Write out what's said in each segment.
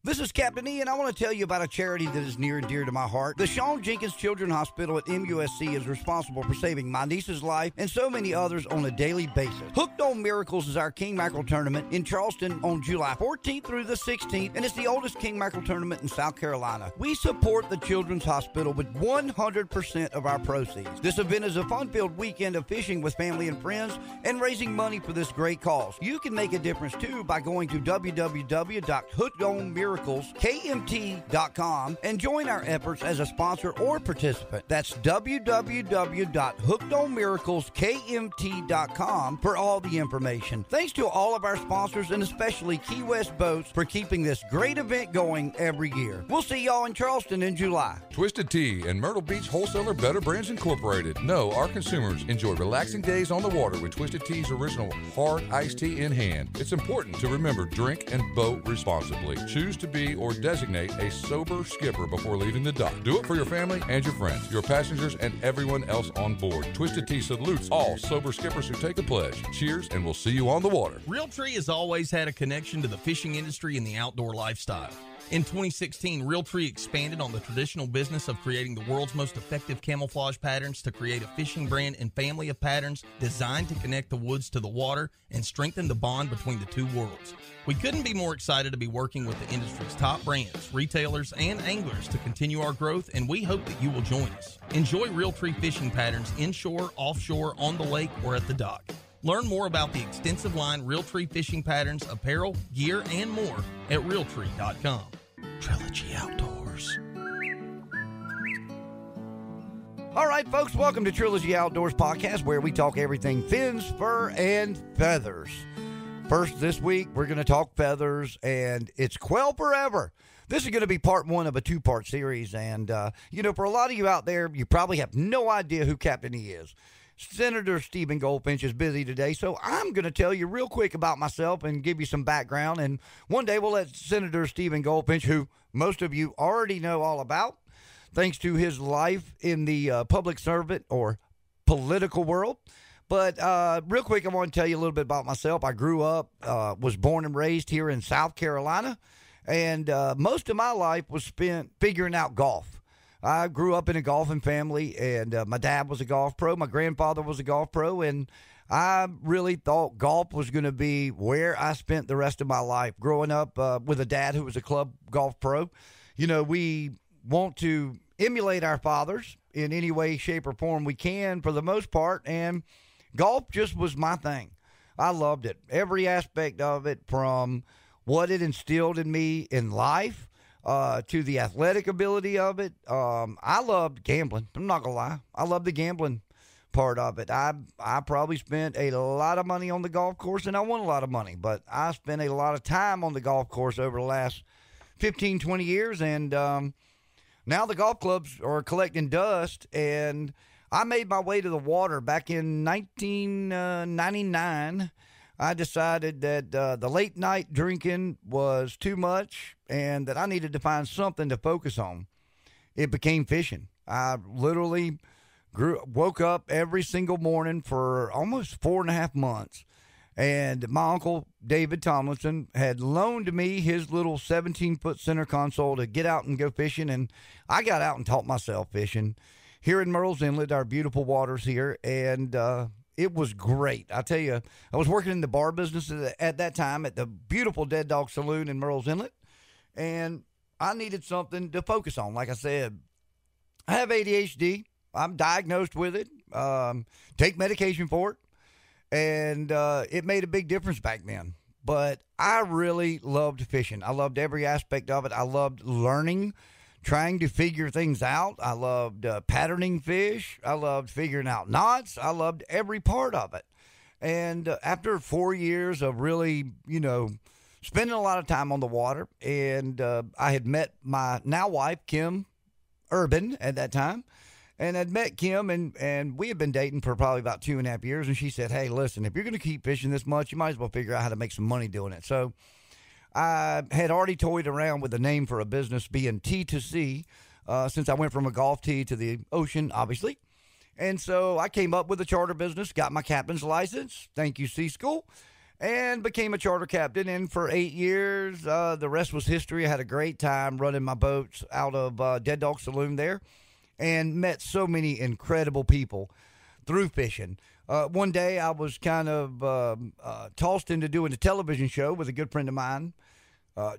This is Captain E, and I want to tell you about a charity that is near and dear to my heart. The Shawn Jenkins Children's Hospital at MUSC is responsible for saving my niece's life and so many others on a daily basis. Hooked on Miracles is our King Mackerel Tournament in Charleston on July 14th through the 16th, and it's the oldest King Mackerel Tournament in South Carolina. We support the Children's Hospital with 100% of our proceeds. This event is a fun-filled weekend of fishing with family and friends and raising money for this great cause. You can make a difference, too, by going to www.hookedonmiracles.com and join our efforts as a sponsor or participant. That's www.hookedonmiracleskmt.com for all the information. Thanks to all of our sponsors and especially Key West Boats for keeping this great event going every year. We'll see y'all in Charleston in July. Twisted Tea and Myrtle Beach Wholesaler Better Brands Incorporated know our consumers enjoy relaxing days on the water with Twisted Tea's original hard iced tea in hand. It's important to remember drink and boat responsibly. Choose to be or designate a sober skipper before leaving the dock. Do it for your family and your friends, your passengers, and everyone else on board. Twisted Tea salutes all sober skippers who take a pledge. Cheers, and we'll see you on the water. Realtree has always had a connection to the fishing industry and the outdoor lifestyle. In 2016, Realtree expanded on the traditional business of creating the world's most effective camouflage patterns to create a fishing brand and family of patterns designed to connect the woods to the water and strengthen the bond between the two worlds. We couldn't be more excited to be working with the industry's top brands, retailers, and anglers to continue our growth, and we hope that you will join us. Enjoy Realtree fishing patterns inshore, offshore, on the lake, or at the dock. Learn more about the extensive line Realtree fishing patterns, apparel, gear, and more at Realtree.com. Trilogy Outdoors. All right, folks, welcome to Trilogy Outdoors Podcast, where we talk everything fins, fur, and feathers. First this week, we're going to talk feathers, and it's Quail Forever. This is going to be part one of a two-part series, and, for a lot of you out there, you probably have no idea who Captain E is. Senator Stephen Goldfinch is busy today, so I'm going to tell you real quick about myself and give you some background, and one day we'll let Senator Stephen Goldfinch, who most of you already know all about, thanks to his life in the public servant or political world. But real quick, I want to tell you a little bit about myself. I grew up, was born and raised here in South Carolina, and most of my life was spent figuring out golf. I grew up in a golfing family, and my dad was a golf pro. My grandfather was a golf pro, and I really thought golf was going to be where I spent the rest of my life. Growing up with a dad who was a club golf pro, we want to emulate our fathers in any way, shape, or form we can for the most part, and golf just was my thing. I loved it. Every aspect of it, from what it instilled in me in life, to the athletic ability of it. I loved gambling. I'm not going to lie. I love the gambling part of it. I probably spent a lot of money on the golf course, and I won a lot of money, but I spent a lot of time on the golf course over the last 15, 20 years, and now the golf clubs are collecting dust, and I made my way to the water back in 1999. I decided that the late night drinking was too much and that I needed to find something to focus on. It became fishing. I literally woke up every single morning for almost 4.5 months. And my uncle, David Tomlinson, had loaned me his little 17-foot center console to get out and go fishing. And I got out and taught myself fishing here in Murrells Inlet, our beautiful waters here. And it was great. I tell you, I was working in the bar business at that time at the beautiful Dead Dog Saloon in Murrells Inlet, and I needed something to focus on. Like I said, I have ADHD. I'm diagnosed with it, take medication for it, and it made a big difference back then. But I really loved fishing. I loved every aspect of it. I loved learning, trying to figure things out. I loved patterning fish. I loved figuring out knots. I loved every part of it. And after 4 years of really, spending a lot of time on the water, and I had met my now wife, Kim Urban, at that time, and I'd met Kim, and we had been dating for probably about 2.5 years, and she said, hey, listen, if you're going to keep fishing this much, you might as well figure out how to make some money doing it. So I had already toyed around with the name for a business being T2C, since I went from a golf tee to the ocean, obviously. And so I came up with a charter business, got my captain's license. Thank you, C School. and became a charter captain. And for 8 years, the rest was history. I had a great time running my boats out of Dead Dog Saloon there, and met so many incredible people through fishing. One day I was kind of tossed into doing a television show with a good friend of mine,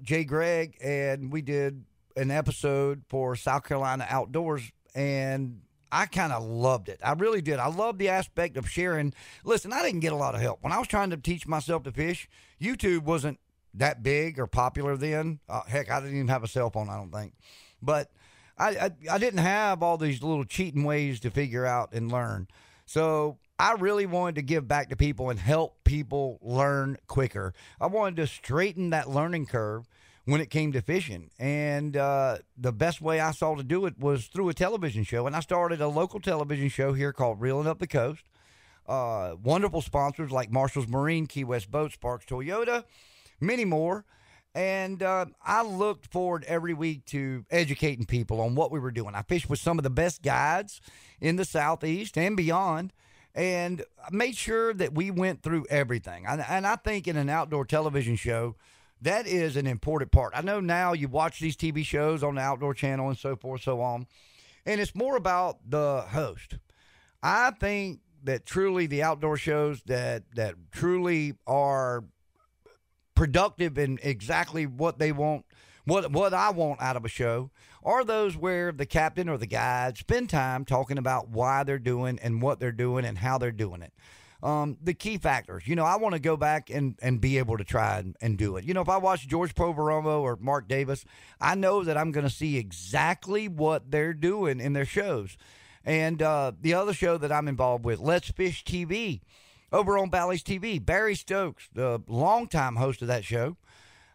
Jay Gregg, and we did an episode for South Carolina Outdoors, and I kind of loved it. I really did. I love the aspect of sharing. Listen, I didn't get a lot of help. When I was trying to teach myself to fish, YouTube wasn't that big or popular then. Heck, I didn't even have a cell phone, I don't think. But I didn't have all these little cheating ways to figure out and learn. So I really wanted to give back to people and help people learn quicker. I wanted to straighten that learning curve when it came to fishing. And the best way I saw to do it was through a television show. And I started a local television show here called Reeling Up the Coast. Wonderful sponsors like Marshall's Marine, Key West Boats, Sparks Toyota, many more. And I looked forward every week to educating people on what we were doing. I fished with some of the best guides in the Southeast and beyond, and made sure that we went through everything. And I think in an outdoor television show, that is an important part. I know now you watch these TV shows on the Outdoor Channel and so forth, so on, and it's more about the host. I think that truly the outdoor shows that truly are productive in exactly what they want, what I want out of a show, are those where the captain or the guide spend time talking about why they're doing and what they're doing and how they're doing it. The key factors. I want to go back and be able to try and do it. If I watch George Proveromo or Mark Davis, I know that I'm going to see exactly what they're doing in their shows. And the other show that I'm involved with, Let's Fish TV, over on Bally's TV, Barry Stokes, the longtime host of that show,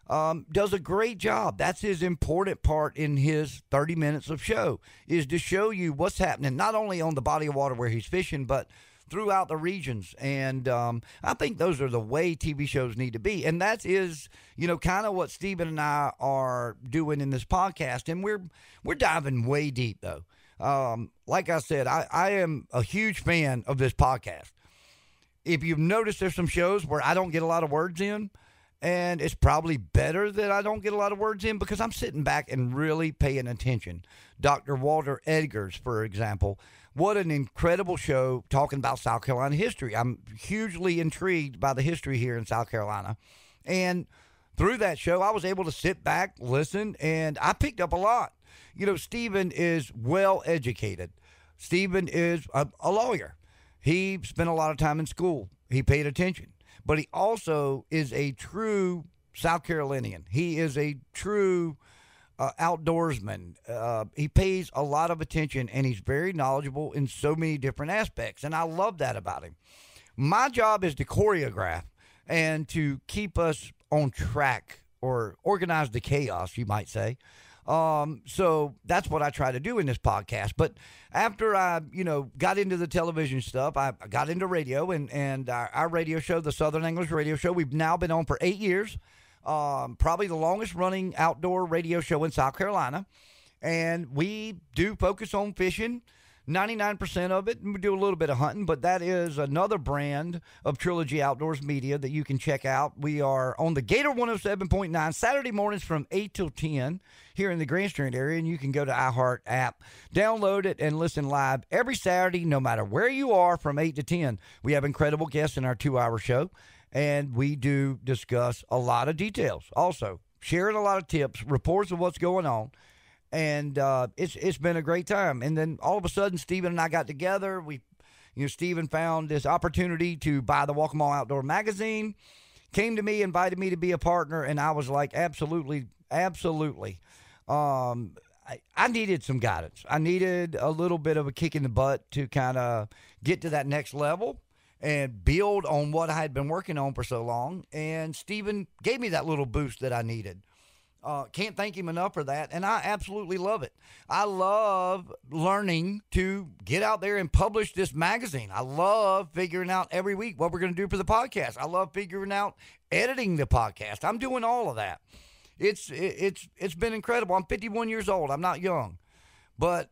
does a great job. That's his important part in his 30 minutes of show, is to show you what's happening, not only on the body of water where he's fishing, but throughout the regions. And I think those are the way TV shows need to be. And that is, kind of what Stephen and I are doing in this podcast. And we're diving way deep, though. Like I said, I am a huge fan of this podcast. If you've noticed, there's some shows where I don't get a lot of words in, and it's probably better that I don't get a lot of words in because I'm sitting back and really paying attention. Dr. Walter Edgars, for example, what an incredible show talking about South Carolina history. I'm hugely intrigued by the history here in South Carolina. And through that show, I was able to sit back, listen, and I picked up a lot. Stephen is well educated. Stephen is a lawyer. He spent a lot of time in school. He paid attention. But he also is a true South Carolinian. He is a true outdoorsman. He pays a lot of attention, and he's very knowledgeable in so many different aspects. And I love that about him. My job is to choreograph and to keep us on track, or organize the chaos, you might say. So that's what I try to do in this podcast. But after I, got into the television stuff, I got into radio, and our radio show, the Southern English Radio Show, we've now been on for 8 years. Probably the longest running outdoor radio show in South Carolina. And we do focus on fishing, 99% of it, and we do a little bit of hunting, but that is another brand of Trilogy Outdoors Media that you can check out. We are on the Gator 107.9 Saturday mornings from 8 till 10 here in the Grand Strand area, and you can go to iHeart app, download it, and listen live every Saturday, no matter where you are, from 8 to 10. We have incredible guests in our 2-hour show, and we do discuss a lot of details. Also, sharing a lot of tips, reports of what's going on. And it's been a great time. And then all of a sudden, Stephen and I got together. Stephen found this opportunity to buy the Walk 'Em All Outdoor magazine, came to me, invited me to be a partner, and I was like, absolutely. I needed some guidance. I needed a little bit of a kick in the butt to kind of get to that next level and build on what I had been working on for so long. And Stephen gave me that little boost that I needed. Can't thank him enough for that, and I absolutely love it. I love learning to get out there and publish this magazine. I love figuring out every week what we're going to do for the podcast. I love figuring out editing the podcast. I'm doing all of that. It's been incredible. I'm 51 years old. I'm not young, but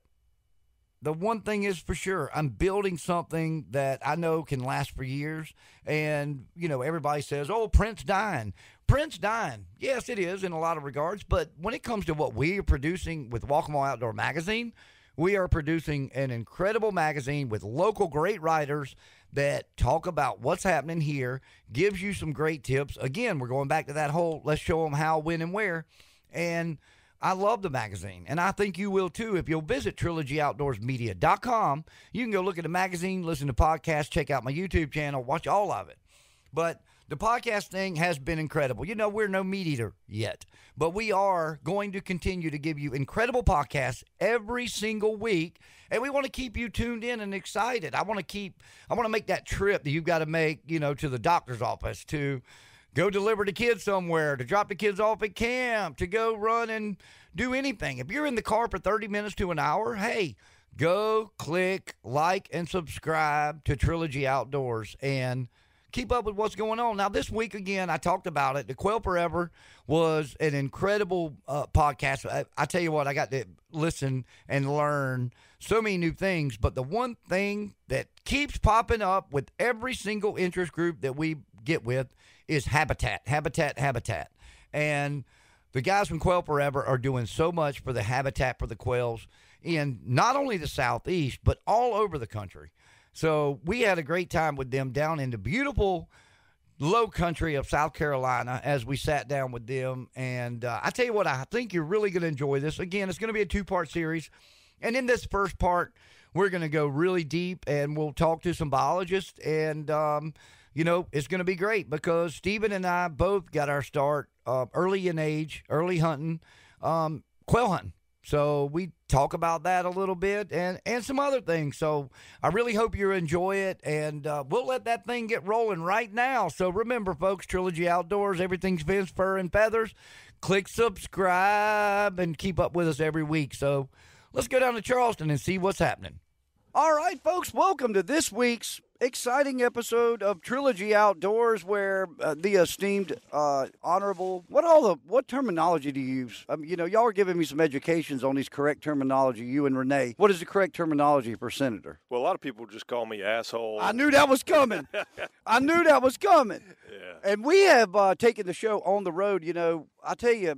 the one thing is for sure, I'm building something that I know can last for years. And, everybody says, oh, Print's dying. Print's dying. Yes, it is in a lot of regards. But when it comes to what we are producing with Walk'em Outdoor Magazine, we are producing an incredible magazine with local great writers that talk about what's happening here, gives you some great tips. Again, we're going back to that whole let's show them how, when, and where. And I love the magazine, and I think you will too. If you'll visit TrilogyOutdoorsMedia.com, you can go look at the magazine, listen to podcasts, check out my YouTube channel, watch all of it. But the podcast thing has been incredible. We're no meat eater yet, but we are going to continue to give you incredible podcasts every single week, and we want to keep you tuned in and excited. I want to make that trip that you've got to make, to the doctor's office, to go deliver the kids somewhere, to drop the kids off at camp, to go run and do anything. If you're in the car for 30 minutes to an hour, hey, go click like and subscribe to Trilogy Outdoors and keep up with what's going on. Now, this week, again, I talked about it. The Quail Forever was an incredible podcast. I tell you what, I got to listen and learn so many new things. But the one thing that keeps popping up with every single interest group that we get with is habitat. And the guys from Quail Forever are doing so much for the habitat for the quails in not only the Southeast, but all over the country. So we had a great time with them down in the beautiful low country of South Carolina as we sat down with them. And I tell you what, I think you're really going to enjoy this. Again, it's going to be a 2-part series. And in this first part, we're going to go really deep and we'll talk to some biologists. And, it's going to be great because Stephen and I both got our start early in age, early hunting, quail hunting. So we talk about that a little bit and some other things. So I really hope you enjoy it, and we'll let that thing get rolling right now. So remember, folks, Trilogy Outdoors, everything's fins, fur, and feathers. Click subscribe and keep up with us every week. So let's go down to Charleston and see what's happening. All right, folks, welcome to this week's exciting episode of Trilogy Outdoors, where the esteemed, honorable, what terminology do you use? Y'all are giving me some educations on these correct terminology, you and Renee. What is the correct terminology for senator? Well, a lot of people just call me asshole. I knew that was coming. Yeah. And we have taken the show on the road. I tell you,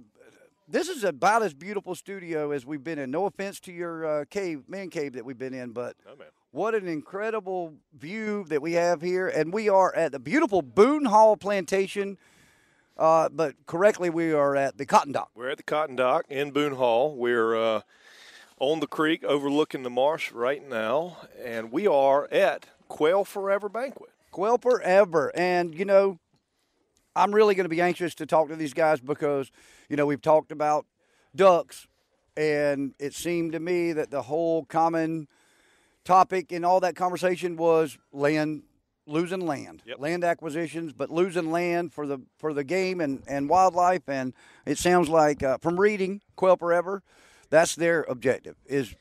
this is about as beautiful studio as we've been in. No offense to your man cave that we've been in, but what an incredible view that we have here. And we are at the beautiful Boone Hall Plantation, but correctly, we are at the Cotton Dock. We're at the Cotton Dock in Boone Hall. We're on the creek overlooking the marsh right now, and we are at Quail Forever Banquet. Quail Forever. And, I'm really going to be anxious to talk to these guys because, we've talked about ducks, and it seemed to me that the whole common topic in all that conversation was losing land, land acquisitions, but losing land for the game and wildlife. And it sounds like from reading Quail Forever, that's their objective, is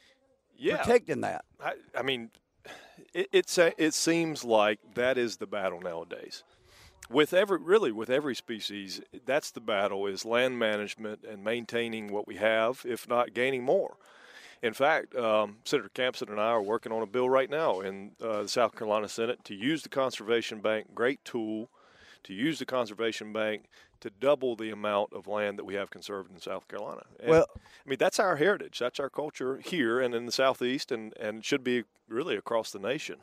protecting that. I mean, it seems like that is the battle nowadays. With every species, that's the battle, is land management and maintaining what we have, if not gaining more. In fact, Senator Campson and I are working on a bill right now in the South Carolina Senate to use the Conservation Bank, great tool, to use the Conservation Bank to double the amount of land that we have conserved in South Carolina. And, that's our heritage. That's our culture here and in the Southeast, and it should be really across the nation.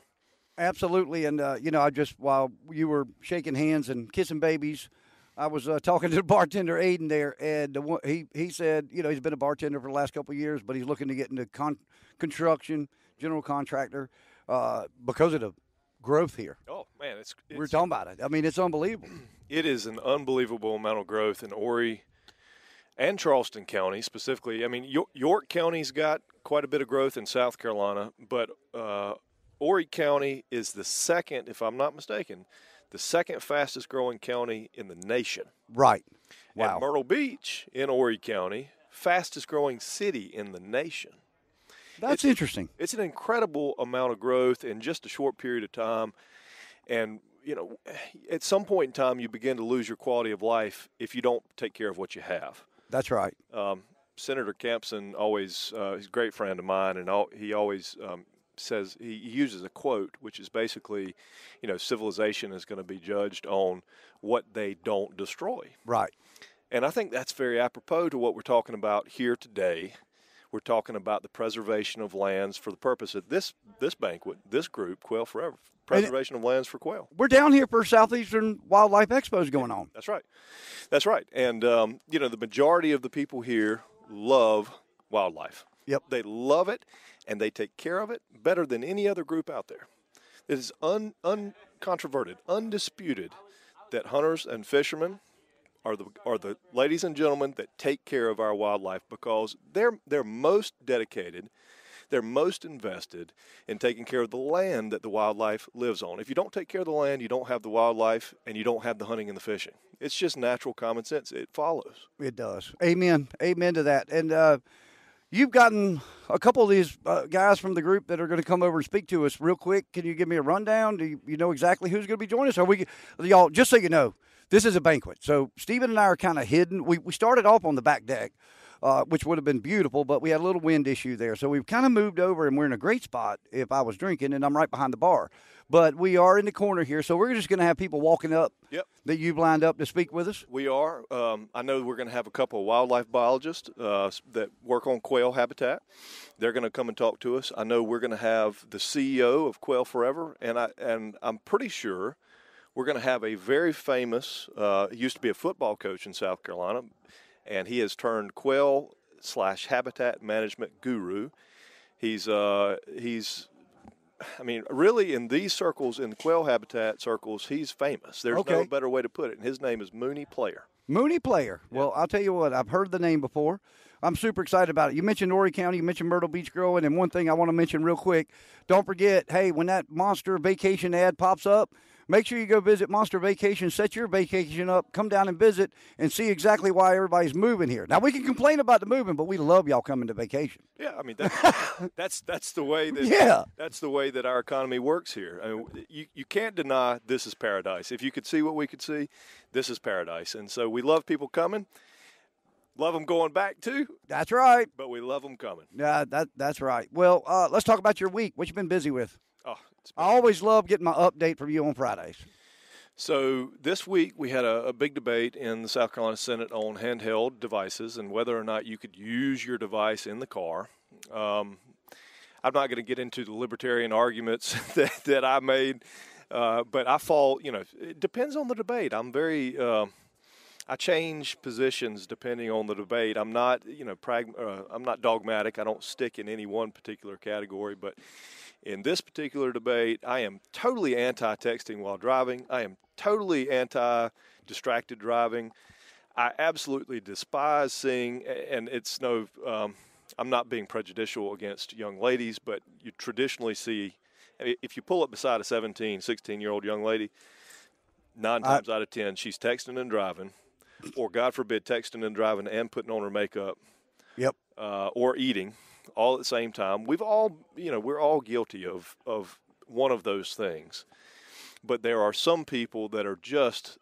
Absolutely. And, I just, while you were shaking hands and kissing babies, I was talking to the bartender, Aiden, there, and he said, he's been a bartender for the last couple of years, but he's looking to get into construction, general contractor, because of the growth here. Oh, man. We're talking about it. I mean, it's unbelievable. It is an unbelievable amount of growth in Horry and Charleston County specifically. I mean, York County's got quite a bit of growth in South Carolina, but Horry County is the second, if I'm not mistaken, the second fastest growing county in the nation. Right. Wow. And Myrtle Beach in Horry County, fastest growing city in the nation. That's interesting. It's an incredible amount of growth in just a short period of time. And, at some point in time, you begin to lose your quality of life if you don't take care of what you have. That's right. Senator Kempson always, he's a great friend of mine, and he always says, he uses a quote, which is basically, civilization is going to be judged on what they don't destroy. Right. And I think that's very apropos to what we're talking about here today. We're talking about the preservation of lands for the purpose of this banquet, this group, Quail Forever, preservation of lands for quail. We're down here for Southeastern Wildlife Expo's going on. That's right. That's right. And, the majority of the people here love wildlife. Yep. They love it, and they take care of it better than any other group out there. It is uncontroverted, undisputed that hunters and fishermen are the ladies and gentlemen that take care of our wildlife, because they're most dedicated, they're most invested in taking care of the land that the wildlife lives on. If you don't take care of the land, you don't have the wildlife, and you don't have the hunting and the fishing. It's just natural common sense. It follows. It does. Amen. Amen to that. And you've gotten a couple of these guys from the group that are going to come over and speak to us real quick. Can you give me a rundown? Do you know exactly who's going to be joining us? Y'all, just so you know, this is a banquet. So Stephen and I are kind of hidden. We started off on the back deck, which would have been beautiful, but we had a little wind issue there. So we've kind of moved over, and we're in a great spot if I was drinking, and I'm right behind the bar. But we are in the corner here, so we're just going to have people walking up that you've lined up to speak with us. We are. I know we're going to have a couple of wildlife biologists that work on quail habitat. They're going to come and talk to us. I know we're going to have the CEO of Quail Forever, and I'm pretty sure we're going to have a very famous, he used to be a football coach in South Carolina, and he has turned quail/habitat management guru. He's really in these circles, in the quail habitat circles, he's famous. There's no better way to put it. And his name is Mooney Player. Mooney Player. Yeah. Well, I'll tell you what, I've heard the name before. I'm super excited about it. You mentioned Horry County, you mentioned Myrtle Beach growing, and one thing I want to mention real quick, don't forget, hey, when that Monster Vacation ad pops up, make sure you go visit Monster Vacation, set your vacation up, come down and visit, and see exactly why everybody's moving here. Now, we can complain about the moving, but we love y'all coming to vacation. Yeah, I mean, that's the way that that's the way that our economy works here. I mean, you can't deny this is paradise. If you could see what we could see, this is paradise. And so we love people coming. Love them going back, too. That's right. But we love them coming. Yeah, that's right. Well, let's talk about your week. What you been busy with? Oh, I always love getting my update from you on Fridays. So this week we had a big debate in the South Carolina Senate on handheld devices and whether or not you could use your device in the car. I'm not going to get into the libertarian arguments that I made, but I fall, it depends on the debate. I'm very I change positions depending on the debate. I'm not, I'm not dogmatic. I don't stick in any one particular category. But in this particular debate, I am totally anti-texting while driving. I am totally anti-distracted driving. I absolutely despise seeing, and it's no, I'm not being prejudicial against young ladies, but you traditionally see, if you pull up beside a 17, 16-year-old young lady, 9 times out of 10, she's texting and driving. Or, God forbid, texting and driving and putting on her makeup. Yep. Or eating, all at the same time. We're all guilty of one of those things. But there are some people that are just,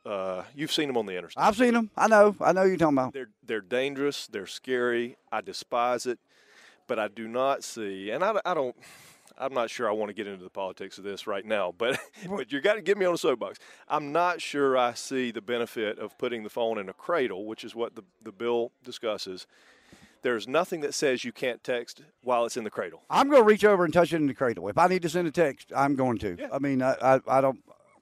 you've seen them on the interstate. I've seen them. I know you're talking about. They're dangerous. They're scary. I despise it. But I do not see, and I'm not sure I want to get into the politics of this right now, but you got to get me on a soapbox. I'm not sure I see the benefit of putting the phone in a cradle, which is what the bill discusses. There's nothing that says you can't text while it's in the cradle. I'm going to reach over and touch it in the cradle. If I need to send a text, I'm going to. Yeah. I mean, I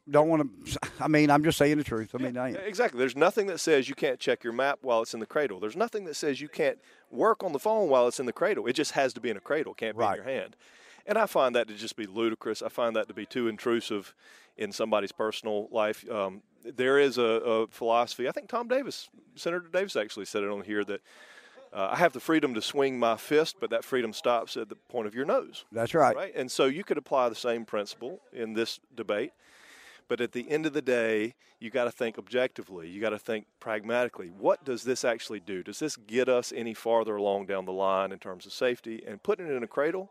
don't want to. I mean, I'm just saying the truth. Exactly. There's nothing that says you can't check your map while it's in the cradle. There's nothing that says you can't work on the phone while it's in the cradle. It just has to be in a cradle. It can't be in your hand. And I find that to just be ludicrous. I find that to be too intrusive in somebody's personal life. There is a philosophy. I think Senator Davis actually said it on here that I have the freedom to swing my fist, but that freedom stops at the point of your nose. That's right. Right? And so you could apply the same principle in this debate. But at the end of the day, you got to think objectively. You got to think pragmatically. What does this actually do? Does this get us any farther along down the line in terms of safety? And putting it in a cradle,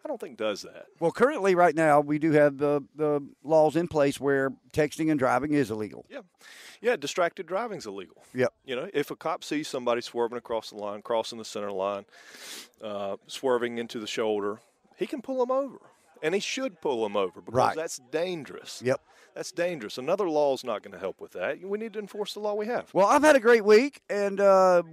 I don't think does that. Well, currently, right now, we do have the laws in place where texting and driving is illegal. Yeah, distracted driving's illegal. Yep. You know, if a cop sees somebody swerving across the line, crossing the center line, swerving into the shoulder, he can pull them over. And he should pull them over because that's dangerous. Yep. That's dangerous. Another law is not going to help with that. We need to enforce the law we have. Well, I've had a great week, and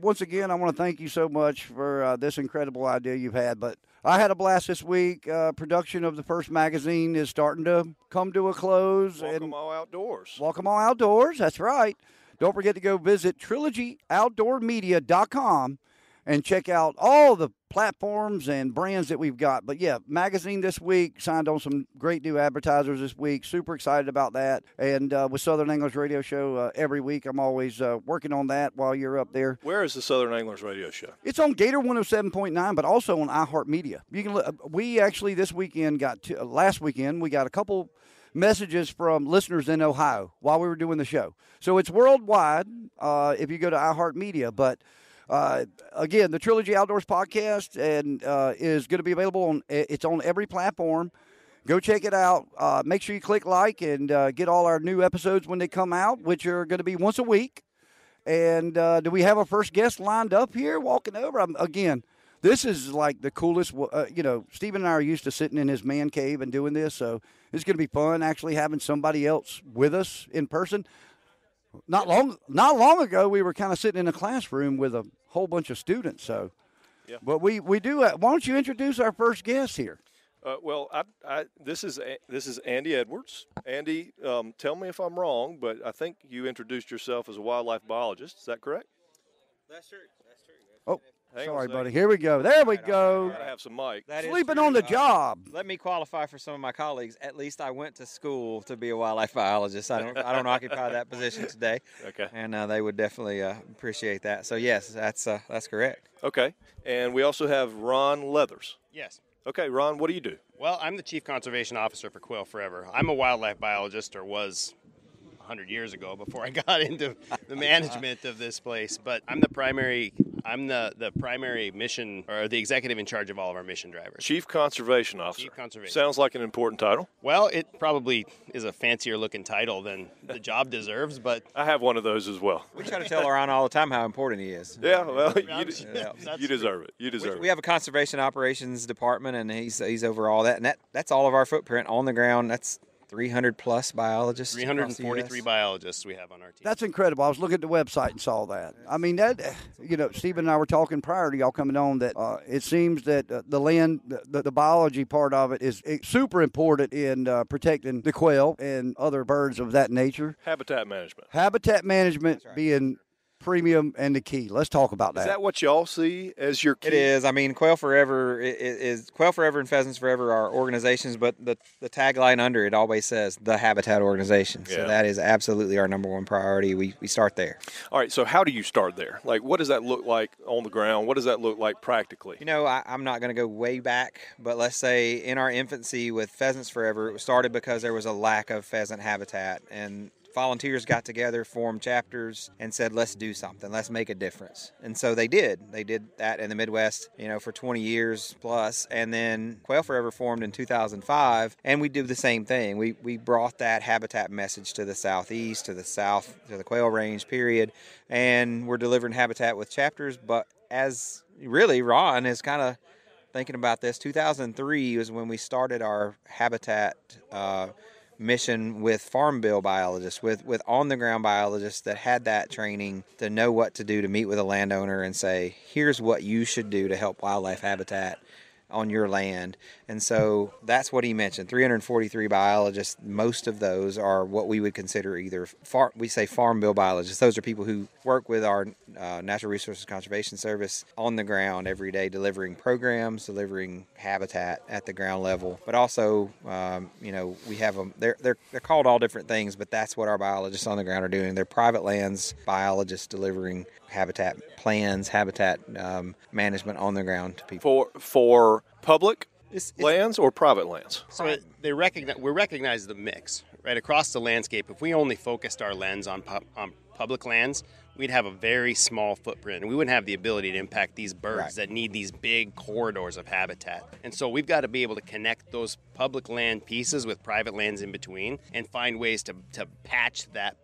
once again, I want to thank you so much for this incredible idea you've had. But I had a blast this week. Production of the first magazine is starting to come to a close. Walk 'em all outdoors. Walk 'em all outdoors. That's right. Don't forget to go visit TrilogyOutdoorMedia.com and check out all the platforms and brands that we've got. But, yeah, magazine this week, signed on some great new advertisers this week. Super excited about that. And with Southern Anglers Radio Show every week, I'm always working on that while you're up there. Where is the Southern Anglers Radio Show? It's on Gator 107.9, but also on iHeartMedia. You can. We actually this weekend last weekend, we got a couple messages from listeners in Ohio while we were doing the show. So it's worldwide if you go to iHeartMedia, but again, the Trilogy Outdoors podcast and is going to be available it's on every platform. Go check it out. Make sure you click like and get all our new episodes when they come out, which are going to be once a week. And do we have our first guest lined up here walking over? Again, this is like the coolest. Stephen and I are used to sitting in his man cave and doing this, so it's going to be fun actually having somebody else with us in person. Not long ago, we were kind of sitting in a classroom with a whole bunch of students. So, yeah. But we do. Why don't you introduce our first guest here? This is Andy Edwards. Andy, tell me if I'm wrong, but I think you introduced yourself as a wildlife biologist. Is that correct? That's true. Oh, Hang on a sorry, second. buddy. Here we go. There we go. Gotta have some mic. That is Sleeping true. on the job. Let me qualify for some of my colleagues. At least I went to school to be a wildlife biologist. I don't occupy that position today. Okay. And they would definitely appreciate that. So yes, that's correct. Okay. And we also have Ron Leathers. Yes. Okay, Ron, what do you do? Well, I'm the Chief Conservation Officer for Quail Forever. I'm a wildlife biologist, or was 100 years ago before I got into the management of this place. But I'm the primary mission, or the executive in charge of all of our mission drivers. Chief Conservation Officer. Chief Conservation. Sounds like an important title. Well, it probably is a fancier looking title than the job deserves, but I have one of those as well. We try to tell Ron all the time how important he is. Yeah, well, you That's deserve it. You deserve We it. have a conservation operations department, and he's over all that. And that's all of our footprint on the ground. That's 300 plus biologists. 343 biologists we have on our team. That's incredible. I was looking at the website and saw that. I mean, Stephen and I were talking prior to y'all coming on that it seems that the land, the biology part of it is super important in protecting the quail and other birds of that nature. Habitat management. Habitat management being premium and the key. Let's talk about that. Is that what y'all see as your key? It is. I mean, Quail Forever is Quail Forever and Pheasants Forever are organizations, but the tagline under it always says the Habitat Organization. So that is absolutely our number one priority. We start there. All right, so how do you start there? Like, what does that look like on the ground? What does that look like practically? You know, I'm not going to go way back, but let's say in our infancy with Pheasants Forever, it started because there was a lack of pheasant habitat, and volunteers got together, formed chapters, and said, let's do something. Let's make a difference. And so they did. They did that in the Midwest, for 20 years plus. And then Quail Forever formed in 2005, and we do the same thing. We brought that habitat message to the southeast, to the south, to the quail range, period. And we're delivering habitat with chapters. But as really Ron is kind of thinking about this, 2003 was when we started our habitat mission with farm bill biologists, with on-the-ground biologists that had that training to know what to do to meet with a landowner and say, here's what you should do to help wildlife habitat on your land. And so that's what he mentioned, 343 biologists. Most of those are what we would consider either farm bill biologists. Those are people who work with our Natural Resources Conservation Service on the ground every day, delivering programs, delivering habitat at the ground level. But also, we have them. They're called all different things, but that's what our biologists on the ground are doing. They're private lands biologists delivering habitat plans, habitat management on the ground to people. For public It's lands or private lands? So we recognize the mix right across the landscape. If we only focused our lens on public lands, we'd have a very small footprint, and we wouldn't have the ability to impact these birds Right. that need these big corridors of habitat. And so we've got to be able to connect those public land pieces with private lands in between and find ways to patch that,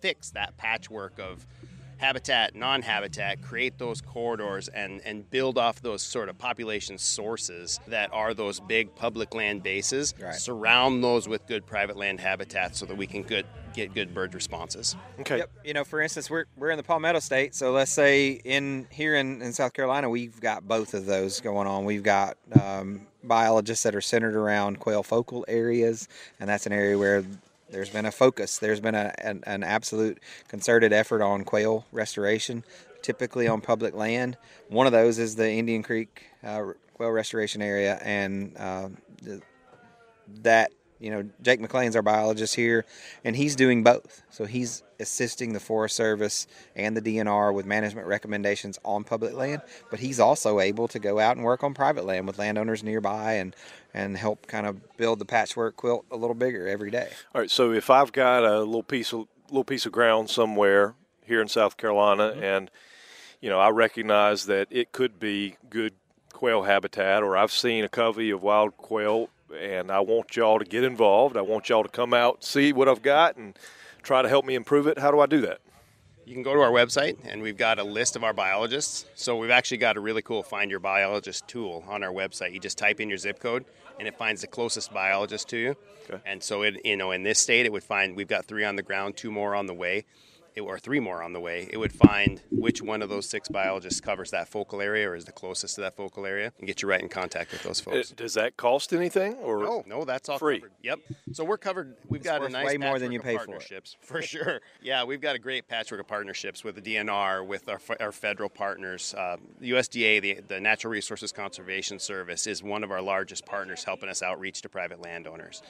fix that patchwork of habitat, non-habitat, create those corridors and build off those sort of population sources that are those big public land bases, Right. surround those with good private land habitat so that we can get good bird responses. Okay. Yep. For instance, we're in the Palmetto State, so let's say here in South Carolina, we've got both of those going on. We've got biologists that are centered around quail focal areas, and that's an area where there's been a focus. There's been an absolute concerted effort on quail restoration, typically on public land. One of those is the Indian Creek Quail Restoration Area, and Jake McLean's our biologist here, and he's doing both. So he's assisting the Forest Service and the DNR with management recommendations on public land, but he's also able to go out and work on private land with landowners nearby and help kind of build the patchwork quilt a little bigger every day. All right. So if I've got a little piece of ground somewhere here in South Carolina, and I recognize that it could be good quail habitat, or I've seen a covey of wild quail, and I want y'all to get involved. I want y'all to come out, see what I've got, and try to help me improve it. How do I do that? You can go to our website, and we've got a list of our biologists. So we've actually got a really cool Find Your Biologist tool on our website. You just type in your zip code, and it finds the closest biologist to you. Okay. And so, in this state, it would find we've got 3 on the ground, 2 more on the way. Or 3 more on the way. It would find which one of those 6 biologists covers that focal area or is the closest to that focal area and get you right in contact with those folks. Does that cost anything? Or No, that's all free? covered. Yep. So we're covered. We've got a worth nice way more than patchwork you of pay for it. partnerships, for sure. Yeah, we've got a great patchwork of partnerships with the DNR, with our federal partners. The USDA, the Natural Resources Conservation Service, is one of our largest partners helping us outreach to private landowners.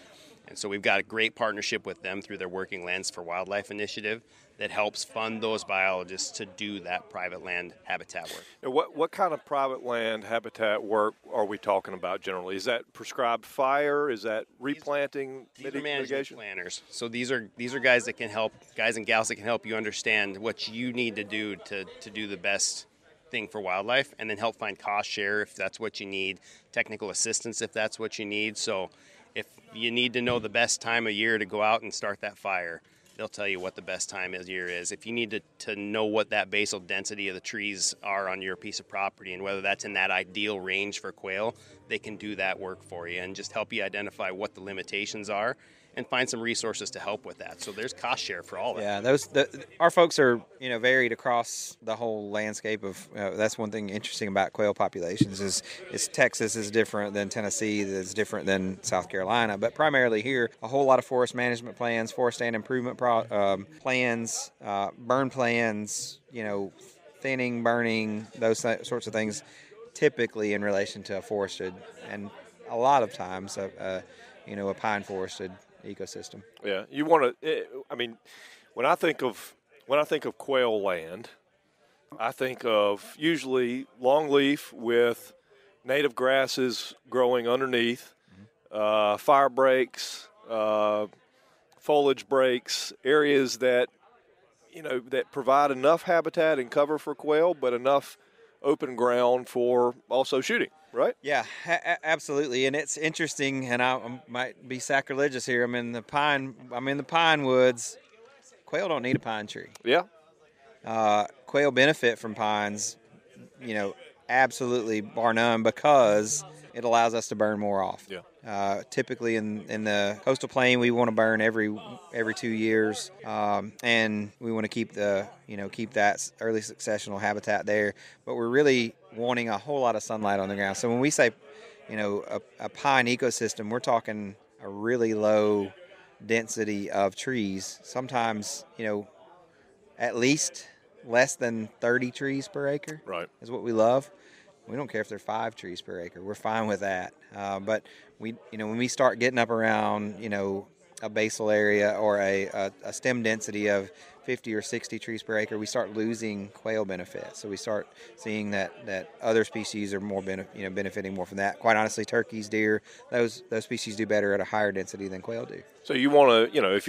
And so we've got a great partnership with them through their Working Lands for Wildlife initiative that helps fund those biologists to do that private land habitat work. Now, what kind of private land habitat work are we talking about generally? Is that prescribed fire? Is that replanting, These are management mitigation? planners. So these are guys that can help, guys and gals that can help you understand what you need to do to do the best thing for wildlife, and then help find cost share if that's what you need, technical assistance if that's what you need. So if you need to know the best time of year to go out and start that fire, they'll tell you what the best time of year is. If you need to know what that basal density of the trees are on your piece of property and whether that's in that ideal range for quail, they can do that work for you and just help you identify what the limitations are and find some resources to help with that. So there's cost share for all that. Yeah, our folks are varied across the whole landscape of. That's one thing interesting about quail populations is Texas is different than Tennessee, is different than South Carolina, but primarily here a whole lot of forest management plans, forest stand improvement plans, burn plans, thinning, burning, those sorts of things, typically in relation to a forested and a lot of times a pine forested ecosystem. Yeah, you want to. I mean, when I think of quail land, I think of usually longleaf with native grasses growing underneath, fire breaks, foliage breaks, areas that that provide enough habitat and cover for quail, but enough open ground for also shooting. Right? Yeah, absolutely, and it's interesting. And I might be sacrilegious here. I'm in the pine woods. Quail don't need a pine tree. Yeah. Quail benefit from pines, absolutely bar none, because it allows us to burn more off. Yeah. Typically in the coastal plain, we want to burn every 2 years, and we want to keep that early successional habitat there. But we're really wanting a whole lot of sunlight on the ground. So when we say, a pine ecosystem, we're talking a really low density of trees. Sometimes, at least less than 30 trees per acre. Right. Is what we love. We don't care if they're 5 trees per acre. We're fine with that. But when we start getting up around, a basal area or a stem density of 50 or 60 trees per acre, we start losing quail benefit. So we start seeing that other species are more benefiting more from that. Quite honestly, turkeys, deer, those species do better at a higher density than quail do. So you want to, if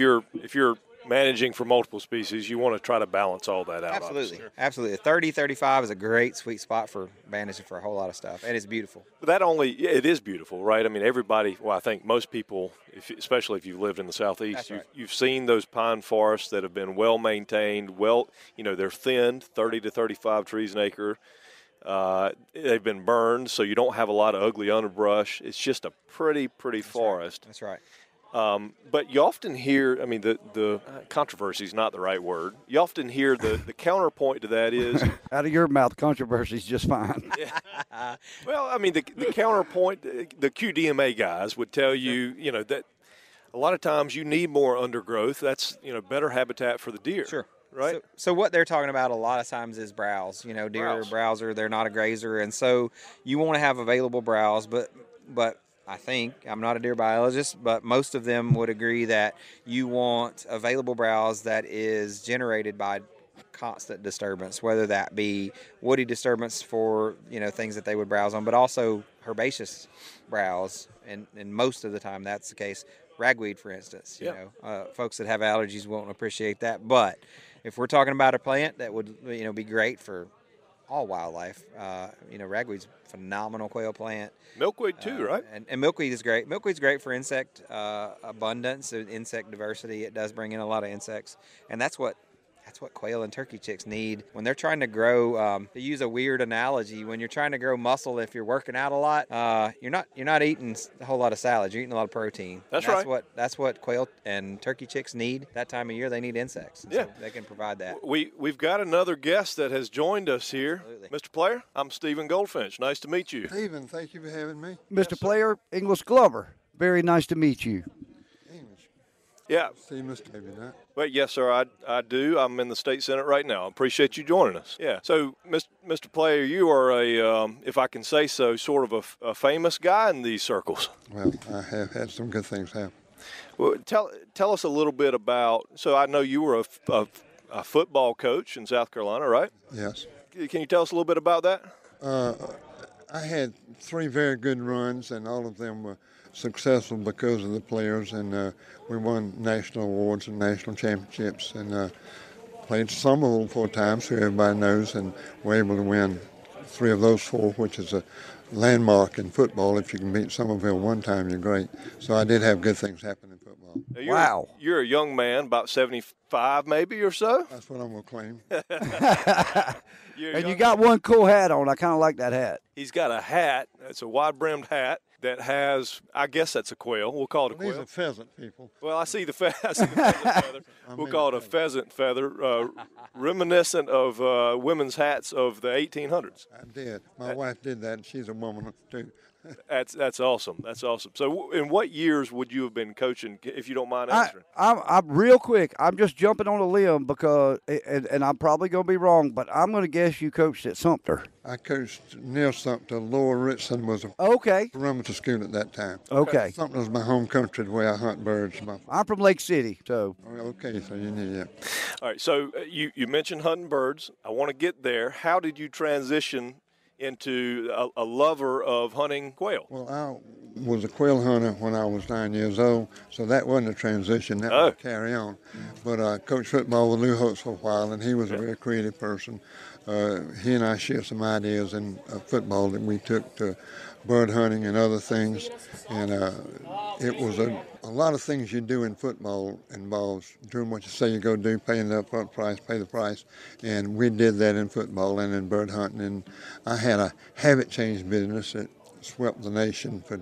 you're managing for multiple species, you want to try to balance all that out. Absolutely. Obviously. Absolutely. 30, 35 is a great sweet spot for managing for a whole lot of stuff, and it's beautiful. But it is beautiful, right? I mean, everybody, well, I think most people, especially if you've lived in the Southeast, Right. you've seen those pine forests that have been well maintained, they're thinned, 30 to 35 trees an acre. They've been burned, so you don't have a lot of ugly underbrush. It's just a pretty forest. That's right. But you often hear, I mean, the controversy is not the right word. You often hear the counterpoint to that is Out of your mouth, controversy is just fine. well, I mean, the counterpoint, the QDMA guys would tell you, that a lot of times you need more undergrowth. That's, better habitat for the deer. Sure. Right? So what they're talking about a lot of times is browse. Deer are browser, they're not a grazer. And so you want to have available browse, but I think, I'm not a deer biologist, but most of them would agree that you want available browse that is generated by constant disturbance, whether that be woody disturbance for, things that they would browse on, but also herbaceous browse. And most of the time that's the case. Ragweed, for instance, folks that have allergies won't appreciate that. But if we're talking about a plant that would, be great for all wildlife, ragweed's a phenomenal quail plant. Milkweed too, right? And milkweed is great. Milkweed's great for insect abundance, insect diversity. It does bring in a lot of insects, and that's what quail and turkey chicks need when they're trying to grow. To use a weird analogy, when you're trying to grow muscle, if you're working out a lot, you're not eating a whole lot of salads. You're eating a lot of protein. That's right. That's what quail and turkey chicks need that time of year. They need insects. Yeah, so they can provide that. We've got another guest that has joined us here. Absolutely. Mr. Player, I'm Stephen Goldfinch. Nice to meet you. Stephen, thank you for having me. Mr. Player, English Glover, very nice to meet you. English. Yeah. See, Mr. Maybe not. Well, yes, sir, I do. I'm in the state senate right now. I appreciate you joining us. Yeah. So, Mr. Player, you are if I can say so, sort of a famous guy in these circles. Well, I have had some good things happen. Well, tell us a little bit about. So, I know you were a football coach in South Carolina, right? Yes. Can you tell us a little bit about that? I had 3 very good runs, and all of them were successful because of the players, and we won national awards and national championships, and played Somerville 4 times, who everybody knows, and were able to win 3 of those 4, which is a landmark in football. If you can beat Somerville 1 time, you're great. So I did have good things happen in football. Now, you're a young man, about 75 maybe or so. That's what I'm going to claim. And you got one cool hat on. I kind of like that hat. He's got a hat. It's a wide-brimmed hat that has, I guess that's a quail. We'll call it a quail. These are pheasant, people. Well, I see the pheasant feather. We'll call it a pheasant feather, reminiscent of women's hats of the 1800s. I did. My wife did that, and she's a woman too. That's awesome. That's awesome. So, in what years would you have been coaching, if you don't mind answering? I'm real quick. I'm just jumping on a limb because, and I'm probably going to be wrong, but I'm going to guess you coached at Sumter. I coached near Sumter. Lower Richland was a perimeter school at that time. Okay. Sumter was my home country, the way I hunt birds. I'm from Lake City, so. Okay, so you knew that. All right, so you mentioned hunting birds. I want to get there. How did you transition into a lover of hunting quail? Well, I was a quail hunter when I was 9 years old, so that wasn't a transition. That was a carry on. But I coached football with Lou Holtz for a while, and he was a very creative person. He and I shared some ideas in football that we took to bird hunting and other things. And it was a lot of things you do in football involves doing what you say you go do, paying the upfront price, pay the price. And we did that in football and in bird hunting. And I had a habit change business that swept the nation for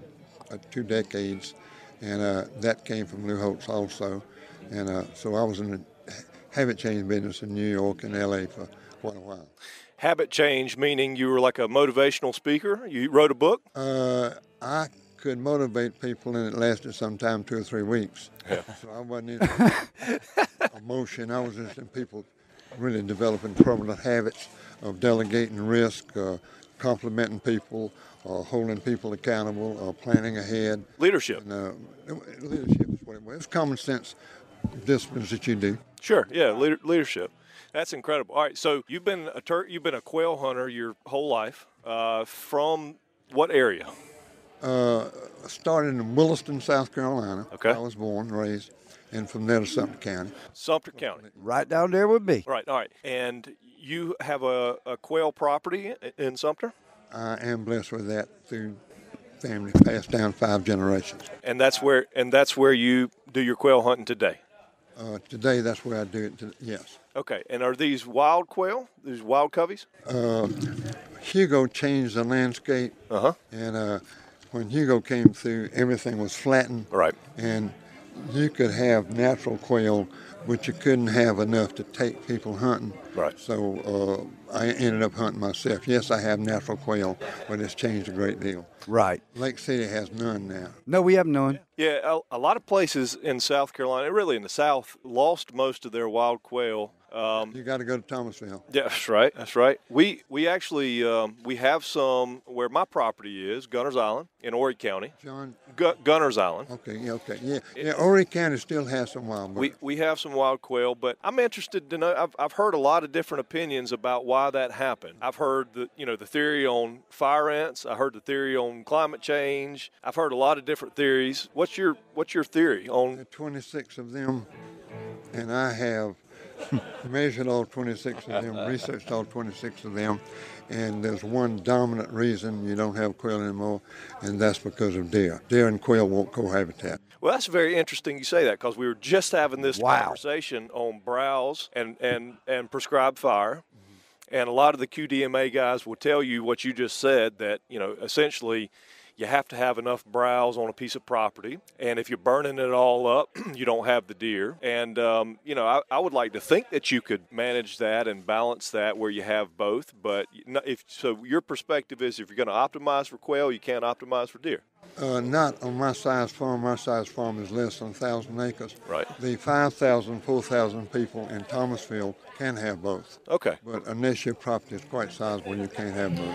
2 decades. And that came from Lou Holtz also. And so I was in the habit change business in New York and LA for quite a while. Habit change, meaning you were like a motivational speaker? You wrote a book? I could motivate people, and it lasted sometime 2 or 3 weeks. Yeah. So I wasn't into emotion. I was interested in people really developing permanent habits of delegating risk, complimenting people, holding people accountable, planning ahead. Leadership. And, leadership is what it was. It's common sense disciplines that you do. Sure, yeah, leadership. That's incredible. All right, so you've been a quail hunter your whole life. From what area? Started in Williston, South Carolina. Okay. I was born, raised, and from there to Sumter County. Sumter County. Right down there with me. Right, all right. And you have a quail property in Sumter? I am blessed with that through family passed down 5 generations. And that's where you do your quail hunting today? Today, that's where I do it, yes. Okay, and are these wild quail, these wild coveys? Hugo changed the landscape, and when Hugo came through, everything was flattened. Right. And you could have natural quail, but you couldn't have enough to take people hunting. Right. So I ended up hunting myself. Yes, I have natural quail, but it's changed a great deal. Right. Lake City has none now. No, we have none. Yeah, a lot of places in South Carolina, really in the South, lost most of their wild quail. You got to go to Thomasville. Yeah, that's right. That's right. We actually we have some where my property is, Gunners Island in Horry County. John? Gunners Island. Okay. Yeah, Horry County still has some wild birds. We have some wild quail, but I'm interested to know. I've heard a lot of different opinions about why that happened. I've heard the theory on fire ants. I heard the theory on climate change. I've heard a lot of different theories. What's your theory on? There are 26 of them, and I have measured all 26 of them, researched all 26 of them, and there's one dominant reason you don't have quail anymore, and that's because of deer. Deer and quail won't cohabitat. Well, that's very interesting you say that, because we were just having this conversation on browse and prescribed fire. And a lot of the QDMA guys will tell you what you just said, that, essentially you have to have enough browse on a piece of property. And if you're burning it all up, you don't have the deer. And, I would like to think that you could manage that and balance that where you have both. But your perspective is if you're going to optimize for quail, you can't optimize for deer. Not on my size farm. My size farm is less than 1,000 acres. Right. The 5,000, 4,000 people in Thomasville can have both. Okay. But unless your property is quite sizable, you can't have both.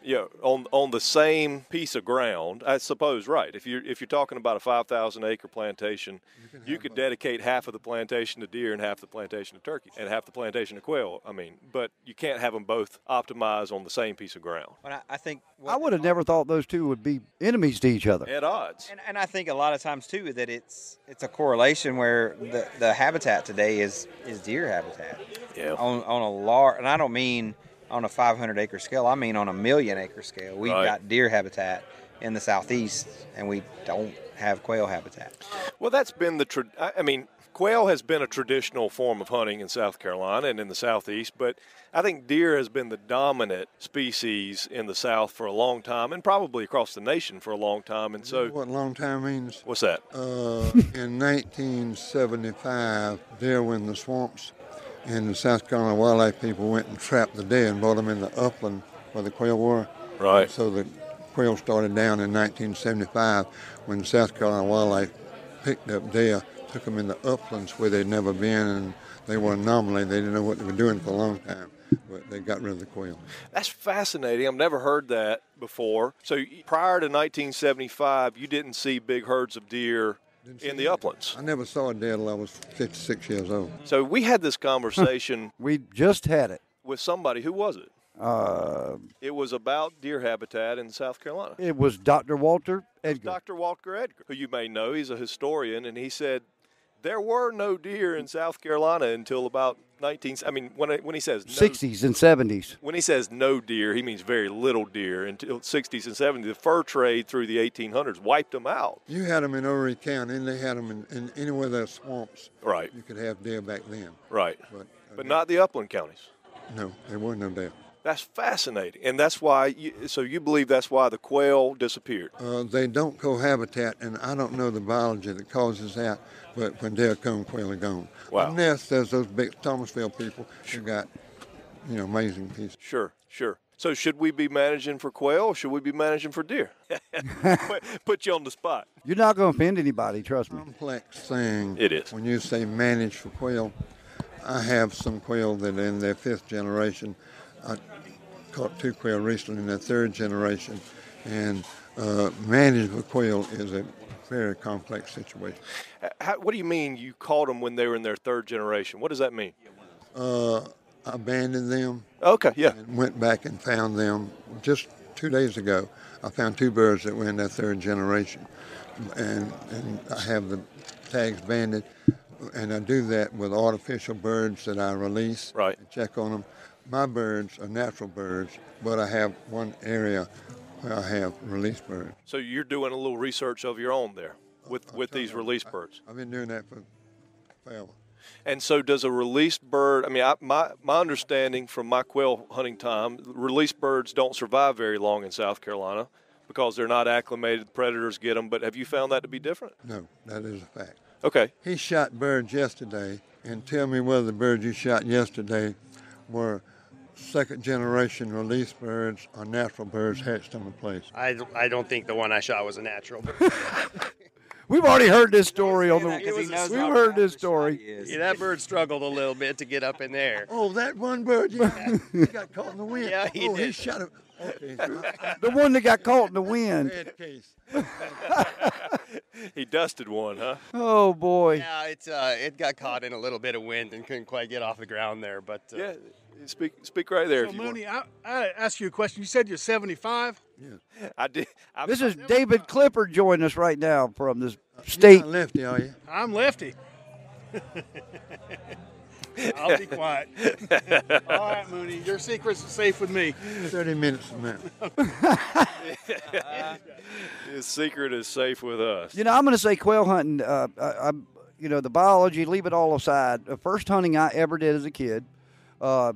Yeah, on the same piece of ground, I suppose, right. If you're talking about a 5,000 acre plantation, you could dedicate half of the plantation to deer and half the plantation to turkey and half the plantation to quail. But you can't have them both optimized on the same piece of ground. But I think I would have never thought those two would be enemies to each other. At odds. And I think a lot of times too that it's a correlation where the habitat today is deer habitat. Yeah. On a large, and I don't mean on a 500 acre scale, I mean on a 1,000,000 acre scale. We've got deer habitat in the southeast, and we don't have quail habitat. Well, that's been quail has been a traditional form of hunting in South Carolina and in the southeast, but I think deer has been the dominant species in the South for a long time, and probably across the nation for a long time. And so, You know what long time means? What's that? In 1975, deer were in the swamps, and the South Carolina wildlife people went and trapped the deer and brought them in the upland where the quail were. Right. So the quail started down in 1975 when the South Carolina wildlife picked up deer, took them in the uplands where they'd never been, and they were an anomaly. They didn't know what they were doing for a long time, but they got rid of the quail. That's fascinating. I've never heard that before. So prior to 1975, you didn't see big herds of deer in the uplands. I never saw a deer till I was 56 years old. So we had this conversation. We just had it. With somebody. Who was it? It was about deer habitat in South Carolina. It was Dr. Walter Edgar. Dr. Walter Edgar, who you may know. He's a historian, and he said there were no deer in South Carolina until about when he says no, 60s and 70s. When he says no deer, he means very little deer until 60s and 70s. The fur trade through the 1800s wiped them out. You had them in Horry County, and they had them in anywhere there's swamps. Right. You could have deer back then. Right. But not the upland counties. No, there were no deer. That's fascinating, and that's why. You believe that's why the quail disappeared? They don't cohabitat, and I don't know the biology that causes that. But when deer come, quail are gone. Wow. Unless there's those big Thomasville people who got, amazing pieces. Sure. So should we be managing for quail, or should we be managing for deer? Put you on the spot. You're not going to offend anybody, trust me. Complex thing. It is. When you say manage for quail, I have some quail that are in their 5th generation. I caught 2 quail recently in their 3rd generation, and manage for quail is a very complex situation. What do you mean you caught them when they were in their 3rd generation? What does that mean? Abandoned them. Okay, yeah. And went back and found them just 2 days ago. I found 2 birds that were in their 3rd generation, and I have the tags banded, and I do that with artificial birds that I release. Right. And check on them. My birds are natural birds, but I have one area where I have released birds. So you're doing a little research of your own there with these released birds. I've been doing that for forever. And so does a released bird, I mean, my understanding from my quail hunting time, released birds don't survive very long in South Carolina because they're not acclimated, predators get them, but have you found that to be different? No, that is a fact. Okay. He shot birds yesterday, and tell me whether the birds you shot yesterday were second generation released birds or natural birds hatched on the place. I don't think the one I shot was a natural. We've already heard this story on the. We've We've heard this story. Yeah, that bird struggled a little bit to get up in there. Oh, that one bird, yeah, he got caught in the wind. Yeah, he he did. shot it. Okay. The one that got caught in the wind. Bad case. He dusted one, huh? Oh boy. Yeah, it got caught in a little bit of wind and couldn't quite get off the ground there. But Yeah, speak right there So, if you want. Mooney, I ask you a question. You said you're 75? I did. This is David Clipper joining us right now from the You're state. not lefty, are you? I'm lefty. I'll be quiet. All right, Mooney, your secret's safe with me. 30 minutes from now. His secret is safe with us. You know, I'm going to say quail hunting. The biology, leave it all aside. The first hunting I ever did as a kid,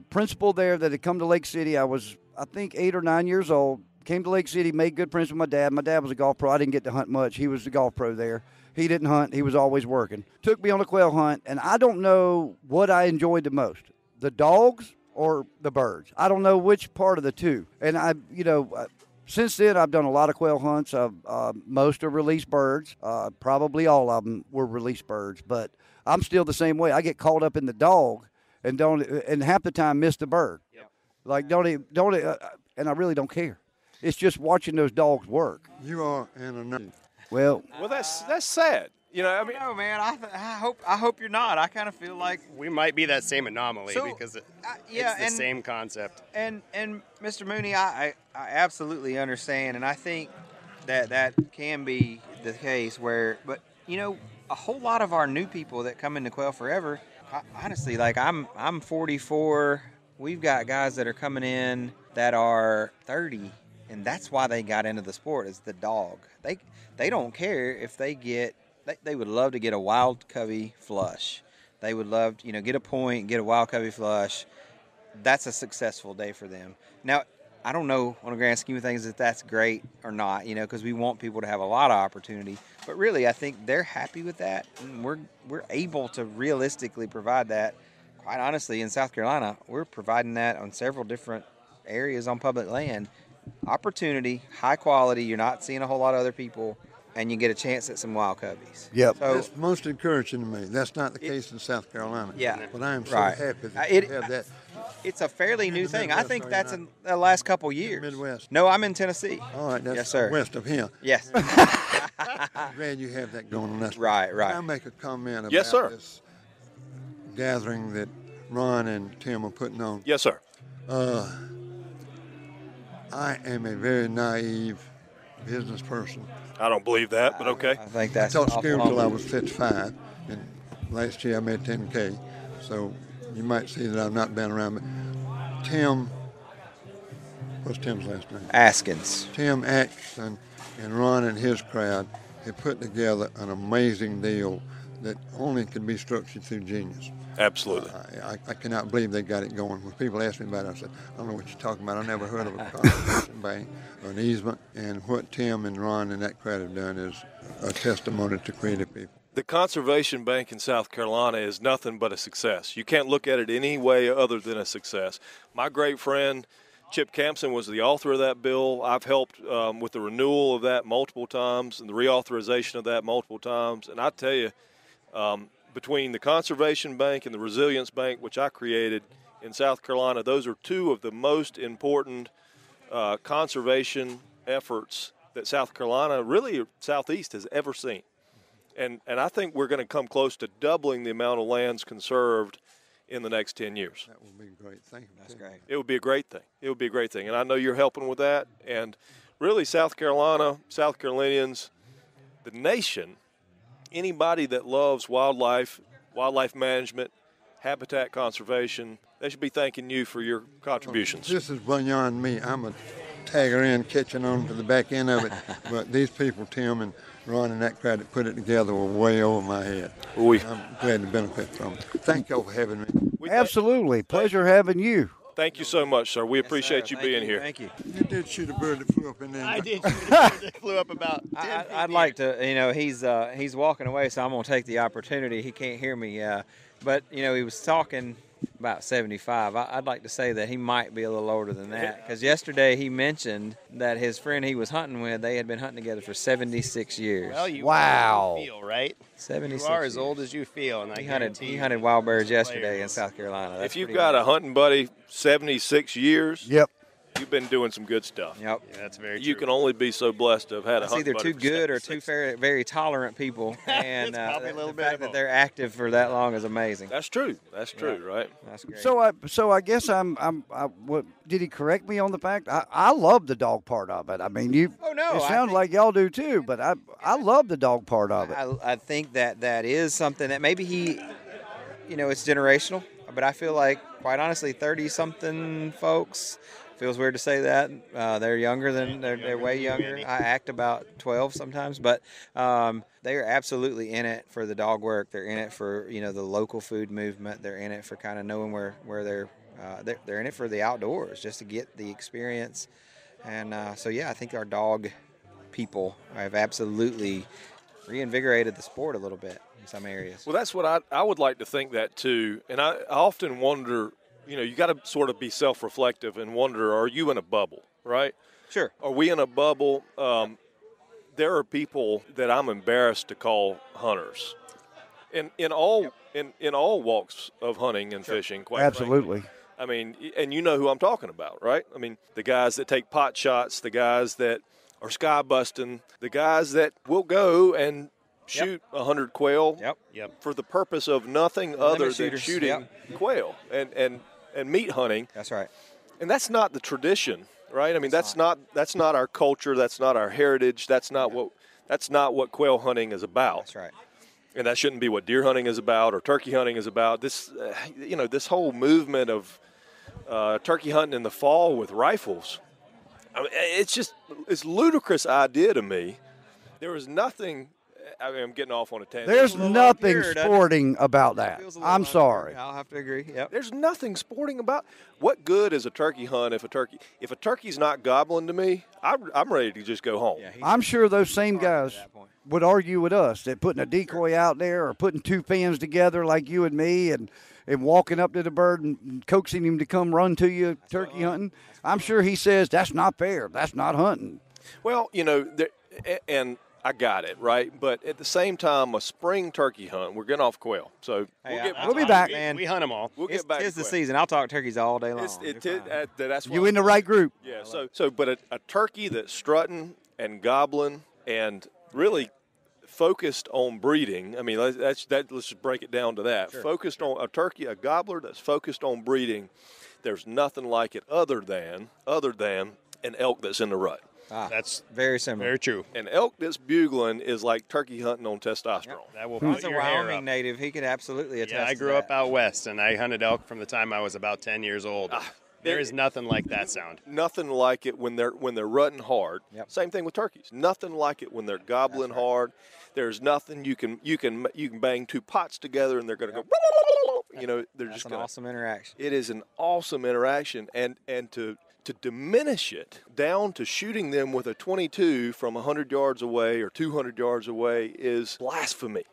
principal there that had come to Lake City. I was, I think, 8 or 9 years old. Came to Lake City, made good friends with my dad. My dad was a golf pro. I didn't get to hunt much. He was the golf pro there. He didn't hunt. He was always working. Took me on a quail hunt, and I don't know what I enjoyed the most, the dogs or the birds. I don't know which part of the two. And since then, I've done a lot of quail hunts. Most are released birds. Probably all of them were released birds. But I'm still the same way. I get caught up in the dog and half the time miss the bird. Yep. Like and I really don't care. It's just watching those dogs work. You are an anomaly. Well, that's sad. You know, I mean, No, man. I hope you're not. I kind of feel like we might be that same anomaly So, because it's yeah, the and- same concept. And Mr. Mooney, I absolutely understand, and I think that can be the case where, but a whole lot of our new people that come into Quail Forever, honestly, like I'm 44. We've got guys that are coming in that are 30, and that's why they got into the sport is the dog. They don't care if they get. They would love to get a wild covey flush. They would love to, get a point, get a wild covey flush. That's a successful day for them. Now, I don't know on a grand scheme of things if that's great or not, because we want people to have a lot of opportunity. But really, I think they're happy with that, and we're able to realistically provide that. Quite honestly, in South Carolina, we're providing that on several different areas on public land. Opportunity, high quality. You're not seeing a whole lot of other people. And you get a chance at some wild coveys. Yep. So, That's most encouraging to me. That's not the case in South Carolina. Yeah. But I am so Right. happy that It- you have that. it's a fairly new the thing. I Midwest, think are you that's not? in the last couple years. Midwest. No, I'm in Tennessee. All right, that's Yes, sir. west of him. Yes. I'm glad you have that going on. That's Right. Can I make a comment about Yes, sir. this gathering that Ron and Tim are putting on? yes, sir. I am a very naive business person. I don't believe that, but okay. I think I that's taught awful school until I humble. was 55, and last year I made 10K. So you might see that I've not been around. But Tim, what's Tim's last name? Askins. Tim Atkinson and Ron and his crowd have put together an amazing deal that only can be structured through genius. Absolutely. I cannot believe they got it going. When people ask me about it, I said, I don't know what you're talking about. I never heard of a conservation bank or an easement. And what Tim and Ron and that crowd have done is a testimony to creative people. The Conservation Bank in South Carolina is nothing but a success. You can't look at it any way other than a success. My great friend Chip Campson was the author of that bill. I've helped with the renewal of that multiple times and the reauthorization of that multiple times. And I tell you, between the Conservation Bank and the Resilience Bank, which I created in South Carolina, those are two of the most important conservation efforts that South Carolina, really Southeast, has ever seen. And I think we're going to come close to doubling the amount of lands conserved in the next 10 years. That would be great. Thank you. That's great. It would be a great thing. It would be a great thing. And I know you're helping with that. And really, South Carolina, South Carolinians, the nation anybody that loves wildlife management, habitat conservation, they should be thanking you for your contributions. This is beyond me. I'm a tagger in, catching on to the back end of it. But these people, Tim and Ron and that crowd that put it together, were way over my head. I'm glad to benefit from it. Thank y'all for having me. Absolutely. Pleasure having you. Thank you so much, sir. We appreciate you being here. Thank you. You did shoot a bird that flew up in there. I did shoot a bird that flew up about 10 feet. I'd like to, he's walking away, so I'm going to take the opportunity. He can't hear me. But, he was talking about 75. I'd like to say that he might be a little older than that, because yesterday he mentioned that his friend he was hunting with, they had been hunting together for 76 years. Well, you Wow. feel, right? 76 You are as years. old as you feel, and He hunted wild bears yesterday in South Carolina. If you've got a hunting buddy 76 years, Yep. you've been doing some good stuff. Yep. Yeah, that's very true. You can only be so blessed to have had a It's hunting either buddy too for good or too 76. very tolerant people, and It's probably a little the bit fact of that both. they're active for that long is amazing. That's true. That's true, right? That's great. So I guess what did he correct me on the fact? I love the dog part of it. I mean, Oh, no, it I sounds think- like y'all do too, but I love the dog part of it. I think that is something that maybe it's generational, but I feel like, quite honestly, 30-something folks, feels weird to say that. They're younger than, they're way younger. I act about 12 sometimes, but they are absolutely in it for the dog work. They're in it for, the local food movement. They're in it for kind of knowing where they're in it for the outdoors, just to get the experience. And I think our dog people have absolutely reinvigorated the sport a little bit in some areas. Well, that's what I would like to think that too. And I often wonder, you got to sort of be self-reflective and wonder, are you in a bubble, right? Sure. Are we in a bubble? There are people that I'm embarrassed to call hunters. In all walks of hunting and fishing, quite Absolutely. frankly. I mean, and you know who I'm talking about, right? I mean, the guys that take pot shots, the guys that are sky busting, the guys that will go and shoot 100 quail for the purpose of nothing other than shooters. shooting quail and meat hunting. That's right. And that's not the tradition, right? I mean, that's not our culture. That's not our heritage. That's not what quail hunting is about. That's right. And that shouldn't be what deer hunting is about or turkey hunting is about. This, this whole movement of turkey hunting in the fall with rifles. I mean, it's a ludicrous idea to me. There is nothing. I mean, I'm getting off on a tangent. There's nothing weird, sporting about that. Feels a little I'm sorry. unfair. I'll have to agree. Yep. There's nothing sporting about. What good is a turkey hunt if a turkey's not gobbling to me? I'm ready to just go home. Yeah, he's I'm sure those same guys at that point. would argue with us that putting a decoy out there or putting two pins together like you and me and walking up to the bird and coaxing him to come run to you turkey hunting, I'm sure he says that's not fair. That's not hunting. Well, and I got it, right? But at the same time, a spring turkey hunt, we're getting off quail. So We'll be back. Man, We hunt them all. we'll get back Tis to the quail. season. I'll talk turkeys all day long. That's You in the right group. Yeah. But a turkey that's strutting and gobbling and really focused on breeding. I mean, let's just break it down to that. Sure. Focused on a gobbler that's focused on breeding. There's nothing like it other than an elk that's in the rut. That's very similar. very true. An elk that's bugling is like turkey hunting on testosterone. That will He's put a your hair Wyoming up. native. He could absolutely attest. Yeah, I to grew that. up out west, and I hunted elk from the time I was about 10 years old. There is nothing like that sound. Nothing like it when they're rutting hard. Yep. Same thing with turkeys. Nothing like it when they're gobbling hard. There's nothing you can bang two pots together and they're going to go. They're That's just an going. awesome interaction. It is an awesome interaction, and to diminish it down to shooting them with a 22 from 100 yards away or 200 yards away is blasphemy.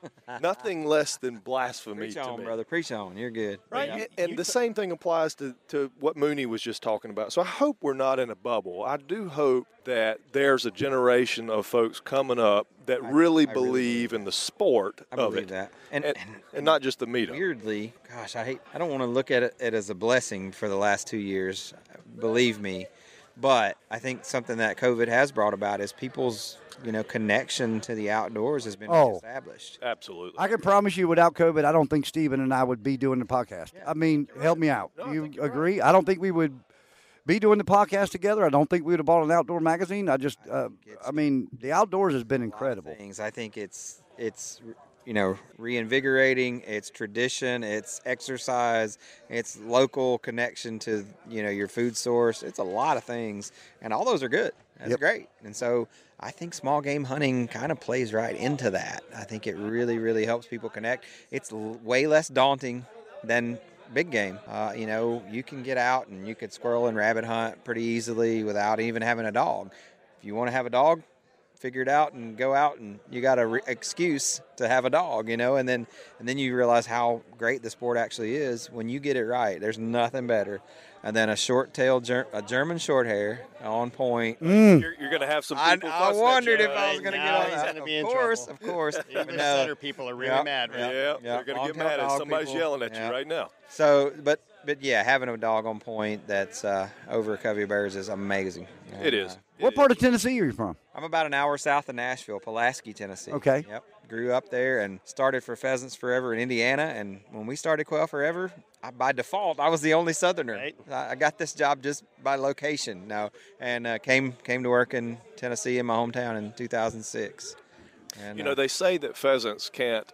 Nothing less than blasphemy Preach to on, me. brother. Preach on. You're good. Right, Yeah. and the same thing applies to what Mooney was just talking about. So I hope we're not in a bubble. I do hope that there's a generation of folks coming up that really I really believe in the sport I of believe it, that. and not just the meat of it. Weirdly, gosh, I don't want to look at it as a blessing for the last 2 years, believe me, but I think something that COVID has brought about is people's connection to the outdoors has been reestablished. Absolutely. I can promise you without COVID, I don't think Stephen and I would be doing the podcast. I mean, help me out. No, I You think you're agree? I don't think we would be doing the podcast together. I don't think we would have bought an outdoor magazine. I just, the outdoors has been incredible. Things. I think it's reinvigorating. It's tradition. It's exercise. It's local connection to, your food source. It's a lot of things, and all those are good. That's great. And so I think small game hunting kind of plays right into that. I think it really, really helps people connect. It's way less daunting than big game. You can get out and you could squirrel and rabbit hunt pretty easily without even having a dog. If you want to have a dog, figure it out and go out, and you got an excuse to have a dog, and then you realize how great the sport actually is when you get it right. There's nothing better. And then a short-tailed a German short hair on point. You're going to have some people. I wondered if I was going to get on he's that. going to be in Of course. Even setter people are really mad. Right? Yeah, they're going to get mad if somebody's yelling at you right now. So, but yeah, having a dog on point that's over a covey of bears is amazing. It is. What part of Tennessee are you from? I'm about an hour south of Nashville, Pulaski, Tennessee. Okay. Yep. Grew up there and started for Pheasants Forever in Indiana. And when we started Quail Forever, by default, I was the only Southerner. Right. I got this job just by location now, and came to work in Tennessee in my hometown in 2006. And, they say that pheasants can't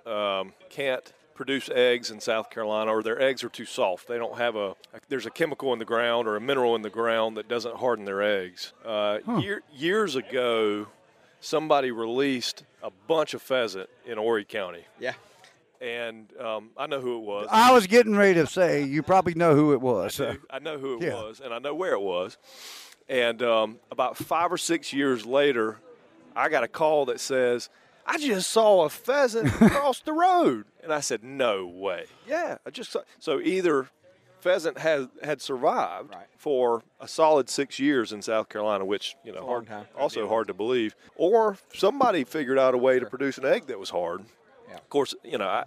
produce eggs in South Carolina, or their eggs are too soft. They don't have there's a chemical in the ground or a mineral in the ground that doesn't harden their eggs. Years ago, somebody released a bunch of pheasant in Horry County. Yeah. And I know who it was. I was getting ready to say, you probably know who it was. I know who it was, and I know where it was. And about 5 or 6 years later, I got a call that says, I just saw a pheasant across the road. And I said, no way. Yeah, I just saw. So either pheasant had survived for a solid 6 years in South Carolina, which, hard to believe, or somebody figured out a way to produce an egg that was hard. Yeah. Of course,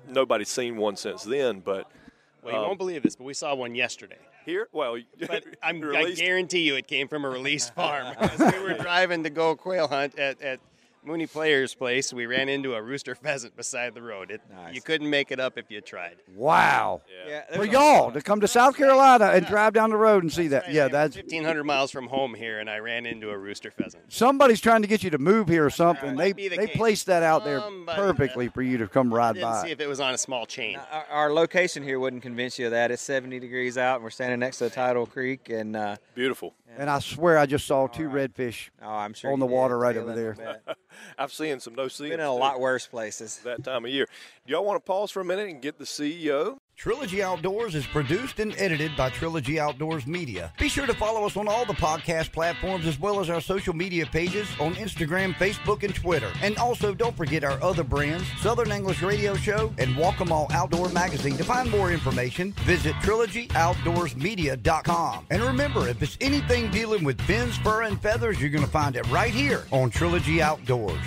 nobody's seen one since then, but. Well, you won't believe this, but we saw one yesterday. Here? Well, but I guarantee you it came from a released farm. As we were driving to go quail hunt at Mooney Player's place, we ran into a rooster pheasant beside the road. Nice. You couldn't make it up if you tried. Wow. Yeah, for y'all to come to South Carolina and drive down the road and see that. Right. Yeah, that's 1,500 miles from home here, and I ran into a rooster pheasant. Somebody's trying to get you to move here or something. They case. placed that out there perfectly for you to come ride didn't by. see if it was on a small chain. Our location here wouldn't convince you of that. It's 70 degrees out, and we're standing next to the Tidal Creek. And beautiful. And I swear I just saw two redfish I'm sure on the water right over there. I've seen some no-see-ums. Been in a lot worse places. That time of year. Do y'all want to pause for a minute and get the CEO? Trilogy Outdoors is produced and edited by Trilogy Outdoors Media. Be sure to follow us on all the podcast platforms as well as our social media pages on Instagram, Facebook, and Twitter. And also don't forget our other brands, Southern English Radio Show and Walk 'Em All Outdoor Magazine. To find more information, visit TrilogyOutdoorsMedia.com. And remember, if it's anything dealing with fins, fur, and feathers, you're going to find it right here on Trilogy Outdoors.